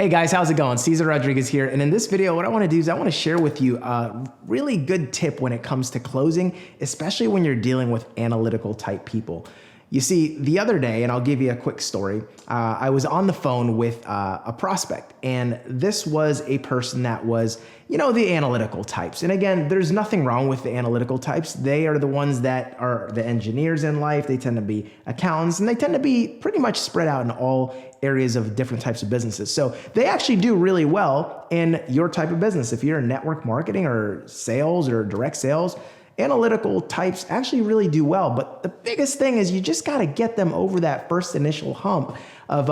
Hey guys, how's it going? Cesar Rodriguez here. And in this video, what I want to do is I want to share with you a really good tip when it comes to closing, especially when you're dealing with analytical type people. You see, the other day, and I'll give you a quick story, I was on the phone with a prospect, and this was a person that was, the analytical types. And again, there's nothing wrong with the analytical types. They are the ones that are the engineers in life. They tend to be accountants, and they tend to be pretty much spread out in all areas of different types of businesses. So they actually do really well in your type of business. If you're in network marketing or sales or direct sales, analytical types actually really do well. But the biggest thing is you just got to get them over that first initial hump of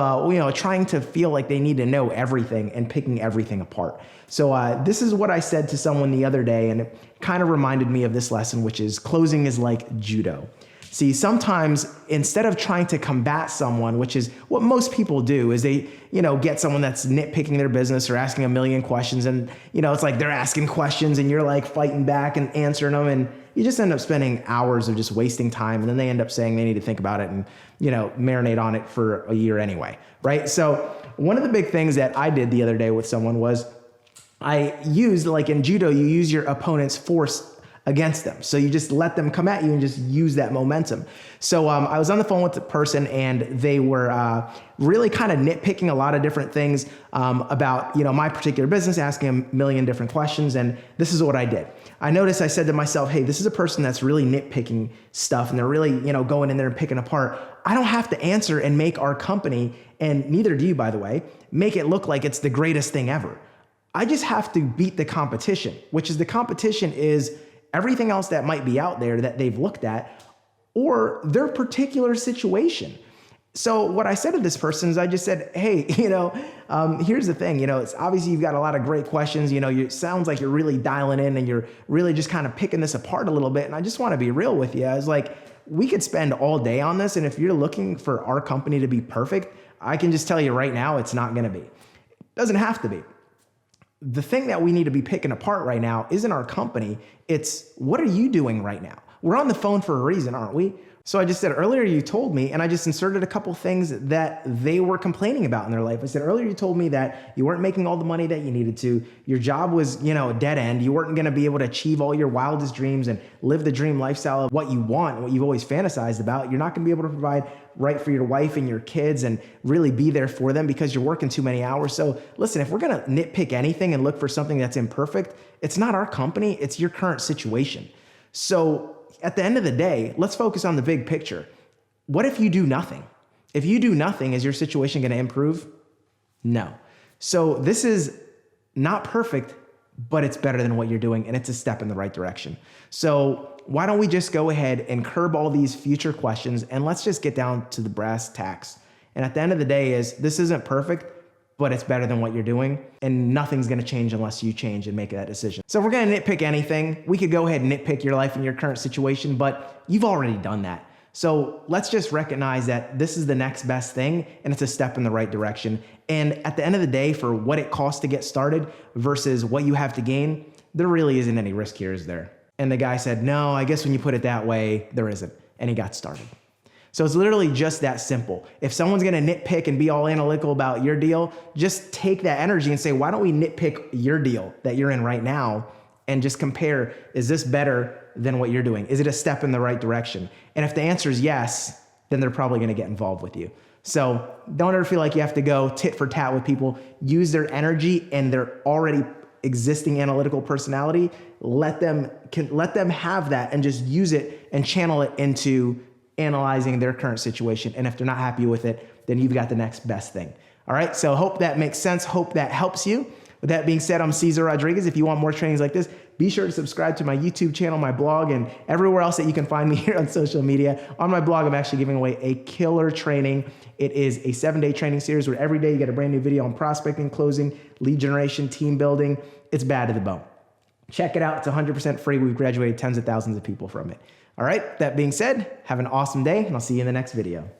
trying to feel like they need to know everything and picking everything apart. So this is what I said to someone the other day, and it kind of reminded me of this lesson, which is closing is like judo. See, sometimes instead of trying to combat someone, which is what most people do, is they, get someone that's nitpicking their business or asking a million questions, and, it's like they're asking questions and you're like fighting back and answering them, and you just end up spending hours of just wasting time, and then they end up saying they need to think about it and, marinate on it for a year anyway, right? So one of the big things that I did the other day with someone was I used, like in judo, you use your opponent's force against them. So you just let them come at you and just use that momentum. So I was on the phone with the person, and they were really kind of nitpicking a lot of different things about my particular business, asking a million different questions. And this is what I did. I said to myself, hey, this is a person that's really nitpicking stuff, and they're really going in there and picking apart. I don't have to answer and make our company, and neither do you, by the way, make it look like it's the greatest thing ever. I just have to beat the competition, which is the competition is everything else that might be out there that they've looked at or their particular situation. So what I said to this person is I just said, hey, here's the thing, it's obviously you've got a lot of great questions. It sounds like you're really dialing in and you're really just kind of picking this apart a little bit. And I just want to be real with you. I was like, we could spend all day on this. And if you're looking for our company to be perfect, I can just tell you right now, it's not going to be. It doesn't have to be. The thing that we need to be picking apart right now isn't our company. It's what are you doing right now? We're on the phone for a reason, aren't we? So I just said, earlier you told me, and I just inserted a couple things that they were complaining about in their life. I said, earlier you told me that you weren't making all the money that you needed to. Your job was, a dead end. You weren't going to be able to achieve all your wildest dreams and live the dream lifestyle of what you want, what you've always fantasized about. You're not going to be able to provide right for your wife and your kids and really be there for them because you're working too many hours. So listen, if we're going to nitpick anything and look for something that's imperfect, it's not our company, it's your current situation. So at the end of the day, let's focus on the big picture. What if you do nothing? If you do nothing, is your situation going to improve? No. So this is not perfect, but it's better than what you're doing, and it's a step in the right direction. So why don't we just go ahead and curb all these future questions, and let's just get down to the brass tacks. And at the end of the day this isn't perfect, but it's better than what you're doing, and nothing's going to change unless you change and make that decision. So if we're going to nitpick anything, we could go ahead and nitpick your life and your current situation, but you've already done that. So let's just recognize that this is the next best thing, and it's a step in the right direction. And at the end of the day, for what it costs to get started versus what you have to gain, there really isn't any risk here, is there? And the guy said, no, I guess when you put it that way, there isn't. And he got started. So it's literally just that simple. If someone's going to nitpick and be all analytical about your deal, just take that energy and say, why don't we nitpick your deal that you're in right now and just compare, is this better than what you're doing? Is it a step in the right direction? And if the answer is yes, then they're probably going to get involved with you. So don't ever feel like you have to go tit for tat with people. Use their energy and their already existing analytical personality. Let them have that and just use it and channel it into analyzing their current situation. And if they're not happy with it, then you've got the next best thing. All right. So hope that makes sense. Hope that helps you. With that being said, I'm Cesar Rodriguez. If you want more trainings like this, be sure to subscribe to my YouTube channel, my blog, and everywhere else that you can find me here on social media. On my blog, I'm actually giving away a killer training. It is a 7-day training series where every day you get a brand new video on prospecting, closing, lead generation, team building. It's bad to the bone. Check it out. It's 100% free. We've graduated tens of thousands of people from it. All right, that being said, have an awesome day, and I'll see you in the next video.